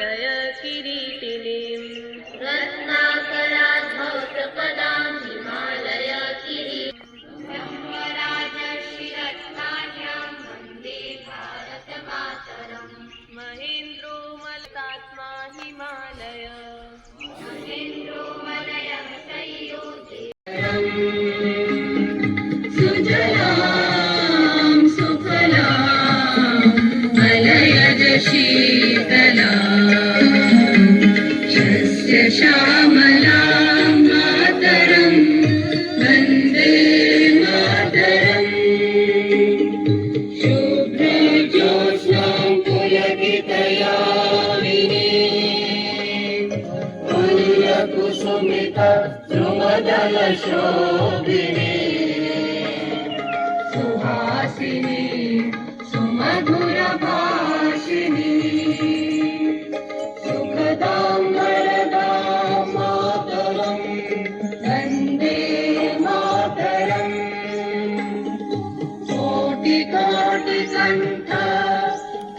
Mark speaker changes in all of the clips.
Speaker 1: हिमालय किरीटिनीं
Speaker 2: रत्नाकराद्धौतपदां हिमालय किरीटिनीं वन्दे भारतमातरम्।
Speaker 1: महेन्द्रो मलतात्मा हिमालय
Speaker 2: महेन्द्रो मलयः संयोगे सुजलां सुफलां मलयज शीतलां शस्य श्यामलां मातरं वन्दे मातरम्। शुभ्रे ज्योत्स्नां पुलकितयामिनीं पुल्लकुसुमिता द्रुमदलशोभिनीं सुहासिनी सुमधुरभाषिणी सुखदां वरदां मातरं वन्दे मातरम्। कोटिकोटिकण्ठ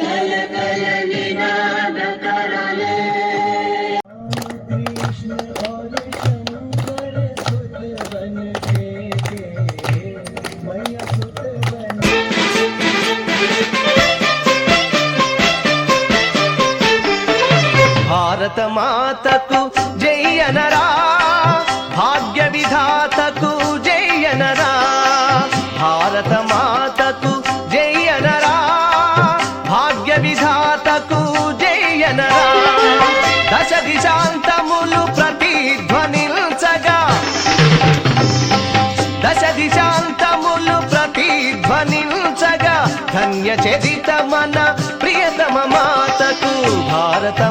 Speaker 2: कलकलनिनादकरले
Speaker 3: భారత మాతకు జయనరా భాగ్య విధాతకు జయనరా భారత మాతకు జయనరా భాగ్య విధాతకు జయనరా దశ దిశాంతములు ప్రతిధ్వనించగా దశ దిశాంతములు ప్రతిధ్వనించగా ధన్య చరిత మన ప్రియతమ మాతకు భారత